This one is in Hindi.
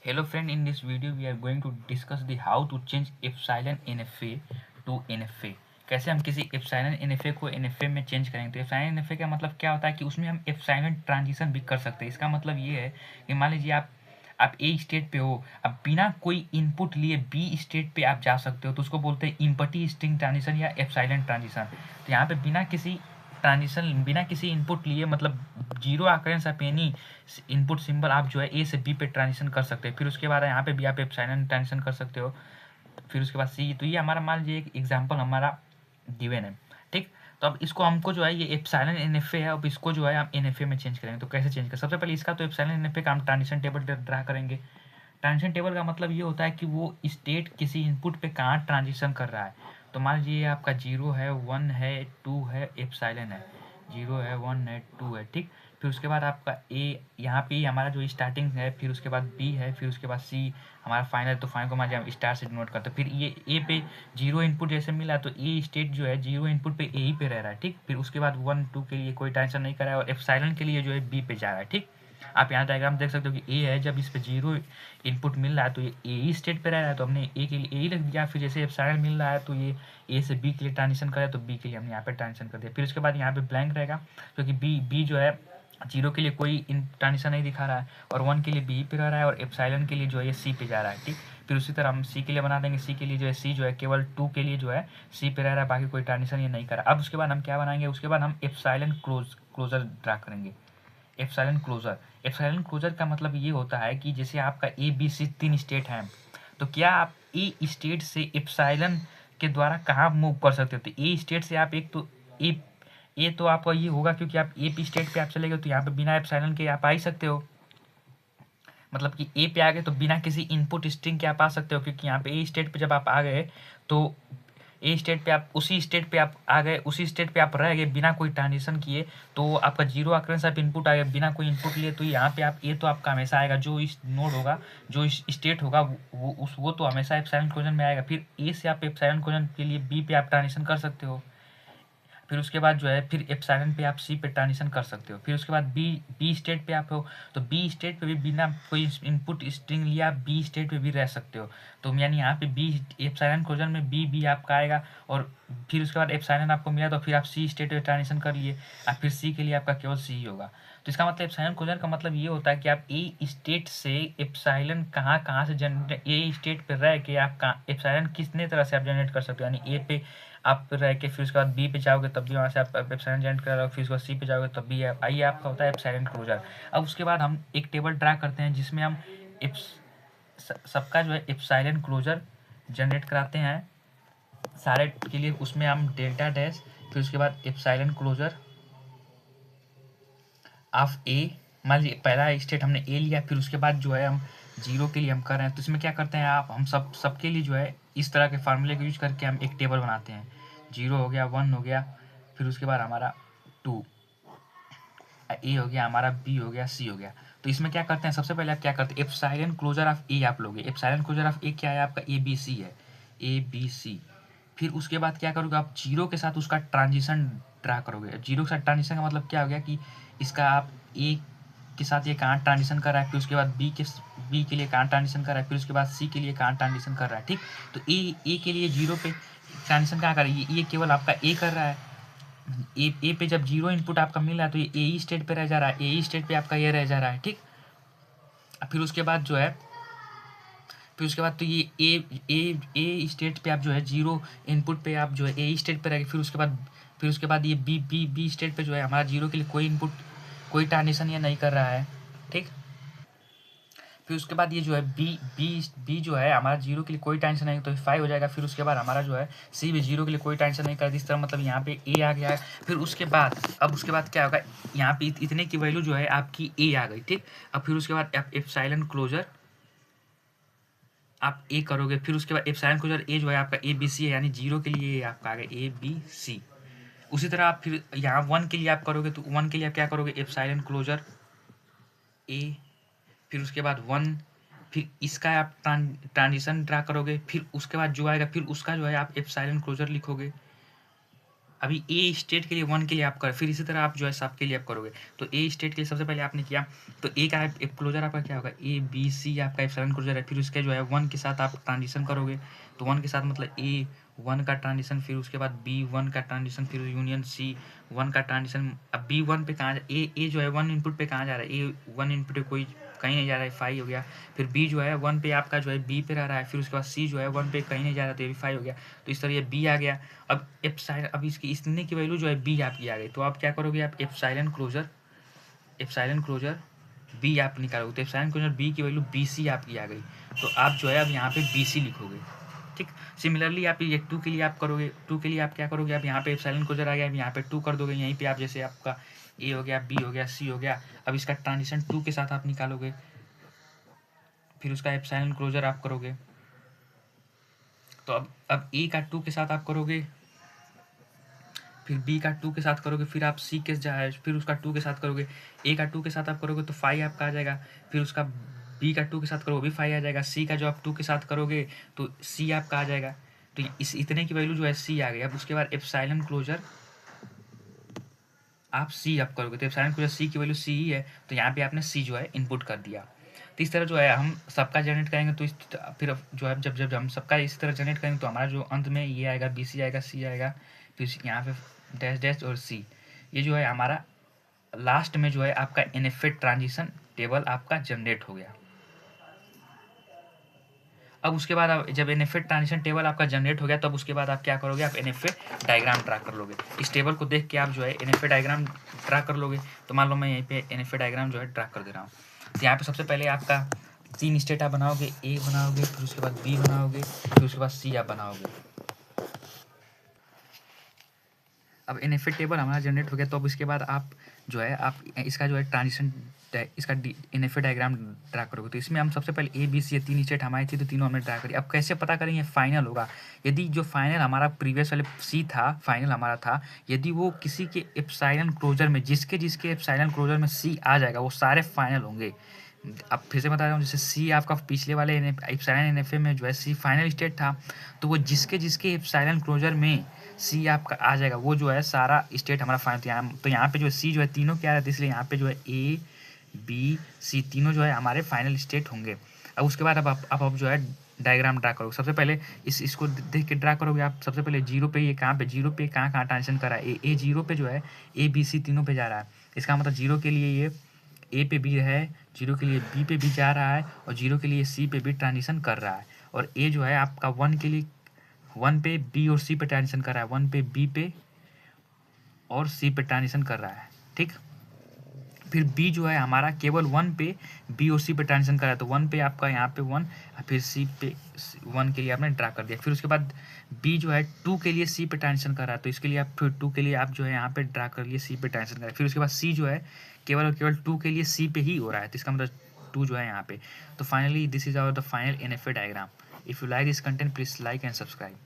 Hello friend, in this video we are going to discuss the how to change epsilon NFA to NFA। कैसे हम किसी epsilon NFA को NFA में चेंज करेंगे। तो epsilon NFA का मतलब क्या होता है कि उसमें हम epsilon ट्रांजिशन भी कर सकते हैं। इसका मतलब ये है कि मान लीजिए आप ए स्टेट पे हो, अब बिना कोई इनपुट लिए बी स्टेट पे आप जा सकते हो, तो उसको बोलते हैं इम्पटी स्ट्रिंग ट्रांजिशन या एप्सिलॉन ट्रांजिशन। तो यहाँ पे बिना किसी ट्रांजिशन, बिना किसी इनपुट लिए, मतलब zero occurrence of any input symbol, आप जो है ए से बी पे ट्रांजिशन कर सकते हैं। फिर उसके बाद यहाँ पे भी आप एप्सिलॉन ट्रांजिशन कर सकते हो। फिर उसके बाद सी। तो ये हमारा मान लीजिए एक एग्जाम्पल हमारा गिवन है, ठीक। तो अब इसको हमको जो है ये एप्सिलॉन एनएफए है, अब इसको जो है हम एनएफए में चेंज करेंगे। तो कैसे चेंज करें? सबसे पहले इसका तो एप्सिलॉन एनएफए का हम ट्रांजिशन टेबल ड्रा करेंगे। ट्रांजिशन टेबल का मतलब ये होता है कि वो स्टेट किसी इनपुट पे कहाँ ट्रांजिशन कर रहा है। तो मान लीजिए आपका जीरो है, वन है, टू है, एप्सिलॉन है। जीरो है, वन है, टू है, ठीक। फिर उसके बाद आपका ए, यहाँ पे हमारा जो स्टार्टिंग है, फिर उसके बाद बी है, फिर उसके बाद सी हमारा फाइनल। तो फाइनल को मान लीजिए हम स्टार से डिनोट करते हैं। फिर ये ए पे जीरो इनपुट जैसे मिला, तो ए स्टेट जो है जीरो इनपुट पे ए ही पे रह रहा है, ठीक। फिर उसके बाद वन टू के लिए कोई ट्रांजिशन नहीं कर रहा है, और एप्सिलॉन के लिए जो है बी पे जा रहा है, ठीक। आप यहाँ डायग्राम देख सकते हो कि ए है, जब इस पे जीरो इनपुट मिल रहा है तो ये ए ही स्टेट पे रह रहा है, तो हमने ए के लिए ए ही रख दिया। फिर जैसे एप्सिलॉन मिल रहा है तो ये ए से बी के लिए ट्रांजिशन करे, तो बी के लिए हमने यहाँ पे ट्रांजिशन कर दिया। फिर उसके बाद यहाँ पे ब्लैंक रहेगा, क्योंकि बी जो है जीरो के लिए कोई ट्रांजिशन नहीं दिखा रहा है, और वन के लिए बी पे रह रहा है, और एप्सिलॉन के लिए जो है ये सी पे जा रहा है, ठीक। फिर उसी तरह हम सी के लिए बना देंगे। सी के लिए जो है सी जो है केवल टू के लिए जो है सी पे रह रहा है, बाकी कोई ट्रांजिशन ये नहीं कर रहा। अब उसके बाद हम क्या बनाएंगे? उसके बाद हम एप्सिलॉन क्लोजर ड्रा करेंगे। एप्सिलॉन क्लोजर का मतलब ये होता है कि जैसे आपका ए बी सी तीन स्टेट हैं, तो क्या आप ए स्टेट से एप्सिलॉन के द्वारा कहाँ मूव कर सकते हो? तो ए स्टेट से आप एक तो ए तो आपका ये होगा, क्योंकि आप ए पी स्टेट पे आप चले गए, तो यहाँ पे बिना एप्सिलॉन के आप आ ही सकते हो। मतलब कि ए पे आ गए तो बिना किसी इनपुट स्ट्रिंग के आप आ सकते हो, क्योंकि यहाँ पे ए स्टेट पे जब आप आ गए तो ए स्टेट पे आप उसी स्टेट पे आप आ गए, उसी स्टेट पे आप रह गए बिना कोई ट्रांजिशन किए, तो आपका जीरो ऑकरेंस ऑफ इनपुट आ गया बिना कोई इनपुट लिए। तो यहाँ पे आप ए तो आपका हमेशा आएगा, जो इस नोड होगा, जो इस स्टेट होगा, वो तो हमेशा एप्सिलॉन क्लोजर में आएगा। फिर ए से आप एप्सिलॉन क्लोजर के लिए बी पे आप ट्रांजिशन कर सकते हो। फिर उसके बाद जो है फिर एप्सिलॉन पे आप सी पे ट्रांजिशन कर सकते हो। फिर उसके बाद बी स्टेट पे आप हो, तो बी स्टेट पे भी बिना कोई इनपुट स्ट्रिंग लिए आप बी स्टेट पे भी रह सकते हो। तो यानी यहाँ पे बी एप्सिलॉन क्लोजर में बी आपका आएगा, और फिर उसके बाद एप्सिलॉन आपको मिला तो फिर आप सी स्टेट पे ट्रांजिशन कर लिए, और फिर सी के लिए आपका केवल सी ही होगा। तो इसका मतलब एप्सिलॉन क्लोजर का मतलब ये होता है कि आप ए स्टेट से एप्सिलॉन कहाँ कहाँ से जनरेट, ए स्टेट पे रह के आप कहाँ एप्सिलॉन कितने तरह से आप जनरेट कर सकते हो। यानी ए पे आप रह के फिर उसके बाद बी पे जाओगे तब भी वहाँ से आप एप्सिलॉन जनरेट कर रहे हो, फिर उसके बाद सी पे जाओगे तब भी आइए आपका होता है एप्सिलॉन क्लोजर। अब उसके बाद हम एक टेबल ड्रा करते हैं जिसमें हम सबका जो है एप्सिलॉन क्लोजर जनरेट कराते हैं सारे के लिए। उसमें हम डेल्टा डैश, फिर उसके बाद एप्सिलॉन क्लोजर ऑफ ए, मान लीजिए पहला स्टेट हमने ए लिया, फिर उसके बाद जो है हम जीरो के लिए हम कर रहे हैं, तो इसमें क्या करते हैं आप, हम सबके लिए जो है इस तरह के फार्मूले का यूज करके हम एक टेबल बनाते हैं। जीरो हो गया, वन हो गया, फिर उसके बाद हमारा टू, ए हो गया हमारा, बी हो गया, सी हो गया। तो इसमें क्या करते हैं, सबसे पहले आप क्या करते हैं, एप्सिलॉन क्लोजर ऑफ ए आप लोगे। एप्सिलॉन क्लोजर ऑफ ए क्या है आपका? ए बी सी है, ए बी सी। फिर उसके बाद क्या करोगे आप? जीरो के साथ उसका ट्रांजिशन ड्रा करोगे। जीरो के साथ ट्रांजिशन का मतलब क्या हो गया कि इसका आप ए के साथ ये कहाँ ट्रांजिशन कर रहा है, फिर उसके बाद बी के लिए कहाँ ट्रांजिशन कर रहा है, फिर उसके बाद सी के लिए कहाँ ट्रांजिशन कर रहा है, ठीक। तो ए के लिए जीरो पे ट्रांजिशन कहाँ कर रहा है? ये केवल आपका ए कर रहा है। ए पे जब जीरो इनपुट आपका मिल रहा है तो ये ए ही स्टेट पे रह जा रहा है, ए ही स्टेट पे आपका ये रह जा रहा है, ठीक। फिर उसके बाद जो है, फिर उसके बाद तो ये ए स्टेट पे आप जो है जीरो इनपुट पे आप जो है ए स्टेट पे रहेगी। फिर उसके बाद ये बी स्टेट पे जो है हमारा जीरो के लिए कोई इनपुट, कोई ट्रांजिशन ये नहीं कर रहा है, ठीक। फिर उसके बाद ये जो है बी जो है हमारा जीरो के लिए कोई टेंशन नहीं, तो फाइव हो जाएगा। फिर उसके बाद हमारा जो है सी भी जीरो के लिए कोई टेंशन नहीं करती, इस तरह मतलब यहाँ पे ए आ गया है। फिर उसके बाद अब उसके बाद क्या होगा, यहाँ पे इतने की वैल्यू जो है आपकी ए आ गई, ठीक। अब फिर उसके बाद आप एप्सिलॉन क्लोजर आप ए करोगे, फिर उसके बाद एप्सिलॉन क्लोजर ए जो है आपका ए बी सी है, यानी जीरो के लिए आपका आ गया ए बी सी। उसी तरह आप फिर यहाँ वन के लिए आप करोगे, तो वन के लिए आप क्या करोगे, एप्सिलॉन क्लोजर ए, फिर उसके बाद वन, फिर इसका आप ट्रांजिशन ड्रा करोगे, फिर उसके बाद जो आएगा फिर उसका जो है आप एप्सिलॉन क्लोजर लिखोगे। अभी ए स्टेट के लिए 1 के लिए आप कर, फिर इसी तरह आप जो है सब के लिए आप करोगे। तो ए स्टेट के लिए सबसे पहले आपने किया, तो ए का क्लोजर आपका क्या होगा, ए बी सी आपका एप्सिलॉन क्लोजर है, फिर उसके जो है 1 के साथ आप ट्रांजिशन करोगे, तो 1 के साथ मतलब ए 1 का ट्रांजिशन, फिर उसके बाद बी 1 का ट्रांजिशन, फिर यूनियन सी 1 का ट्रांजिशन। अब बी 1 पे कहाँ, ए जो है 1 इनपुट पे कहाँ जा रहा है, ए 1 इनपुट पे कोई कहीं नहीं जा रहा है, 5 हो गया। फिर बी जो है 1 पे आपका जो है बी पे रह रहा है, फिर उसके बाद सी जो है 1 पे कहीं नहीं जा रहा, तो ये भी 5 हो गया। तो इस तरह ये बी आ गया। अब एप्सिलॉन, अब इसकी इतने की वैल्यू जो है बी आपकी आ गई, तो आप क्या करोगे, आप एप्सिलॉन क्लोजर बी आप निकालोगे, तो एप्सिलॉन क्लोजर बी की वैल्यू बी सी आपकी आ गई, तो आप जो है अब यहाँ पे बी सी लिखोगे। ठीक, सिमिलरली आप ये 2 के लिए आप करोगे, 2 के लिए आप क्या करोगे, आप यहाँ पे एप्सिलॉन क्लोजर आ गया, अब यहाँ पे 2 कर दोगे, यहीं पे आप जैसे आपका ए हो गया, बी हो गया, सी हो गया, अब इसका ट्रांजिशन 2 के साथ आप निकालोगे, फिर उसका एप्सिलॉन क्लोजर आप करोगे। तो अब ए का 2 के साथ आप करोगे, फिर बी का 2 के साथ करोगे, फिर आप सी के जाए, फिर उसका 2 के साथ करोगे, ए का 2 के साथ आप करोगे तो 5 आपका आ जाएगा, फिर उसका बी का 2 के साथ करोगे भी 5 आ जाएगा, सी का जो आप 2 के साथ करोगे तो सी आपका आ जाएगा। तो इस इतने की वैल्यू जो है सी आ गई। अब उसके बाद एप्सिलॉन क्लोजर आप सी आप करोगे, तो एप्सिलॉन क्लोजर सी की वैल्यू सी ही है, तो यहाँ पे आपने सी जो है इनपुट कर दिया। तो इस तरह जो है हम सबका जनरेट करेंगे, तो फिर जो है जब जब हम सबका इस तरह जनरेट करेंगे तो हमारा जो अंत में ये आएगा, बी सी आएगा, सी आएगा, फिर यहाँ पे डैश डैश और सी, ये जो है हमारा लास्ट में जो है आपका एनएफए ट्रांजिशन टेबल आपका जनरेट हो गया। अब उसके बाद आप जब एनएफए ट्रांजिशन टेबल आपका जनरेट हो गया, तब उसके बाद आप क्या करोगे, आप एनएफए डायग्राम ड्रा कर लोगे। इस टेबल को देख के आप जो है एनएफए डायग्राम ड्रा कर लोगे। तो मान लो मैं यहीं पे एनएफए डायग्राम जो है ड्रा कर दे रहा हूँ। तो यहाँ पे सबसे पहले आपका 3 स्टेट आप बनाओगे, ए बनाओगे, फिर उसके बाद बी बनाओगे, फिर उसके बाद सी आप बनाओगे। अब एनएफए टेबल हमारा जनरेट हो गया, तो अब इसके बाद आप जो है आप इसका जो है ट्रांजिशन इसका एनएफए डायग्राम ड्रा करोगे। तो इसमें हम सबसे पहले ए बी सी 3 स्टेट हमारी थी, तो तीनों हमने ड्रा करी। अब कैसे पता करेंगे फाइनल होगा, यदि जो फाइनल हमारा प्रीवियस वाले सी था, फाइनल हमारा था, यदि वो किसी के एप्सिलॉन क्लोजर में जिसके एप्सिलॉन क्लोजर में सी आ जाएगा, वो सारे फाइनल होंगे। अब फिर से बता रहा हूँ, जैसे सी आपका पिछले वाले एप्सिलॉन एनएफए में जो है सी फाइनल स्टेट था, तो वो जिसके एप्सिलॉन क्लोजर में सी आपका आ जाएगा, वो जो है सारा स्टेट हमारा फाइनल। तो यहाँ पे जो है सी जो है तीनों क्या रहते हैं, इसलिए यहाँ पे जो है ए बी सी तीनों जो है हमारे फाइनल स्टेट होंगे। अब उसके बाद अब जो है डायग्राम ड्रा करोगे। सबसे पहले इसको देख के ड्रा करोगे आप। सबसे पहले जीरो पे, ये कहाँ पे जीरो पे कहाँ ट्रांजिशन कर रहा है, ए जीरो पे जो है ए बी सी तीनों पे जा रहा है। इसका मतलब जीरो के लिए ये ए पे बी है, जीरो के लिए बी पे भी जा रहा है, और जीरो के लिए सी पे भी ट्रांजिशन कर रहा है। और ए जो है आपका 1 के लिए 1 पे बी और सी पे ट्रांजिशन कर रहा है, 1 पे बी पे और सी पे ट्रांजिशन कर रहा है। ठीक, फिर बी जो है हमारा केवल 1 पे बी और सी पे ट्रांजिशन कर रहा है, तो 1 पे आपका यहाँ पे 1, फिर सी पे 1 के लिए आपने ड्रा कर दिया। फिर उसके बाद बी जो है 2 के लिए सी पे ट्रांजिशन कर रहा है, तो इसके लिए आप फिर 2 के लिए आप जो है यहाँ पे ड्रा कर लिए, सी पे ट्रांजिशन कर रहा है। फिर उसके बाद सी जो है केवल और केवल 2 के लिए सी पे ही हो रहा है, तो इसका मतलब 2 जो है यहाँ पे। तो finally this is our the final NFA diagram. If you like this content please like and subscribe.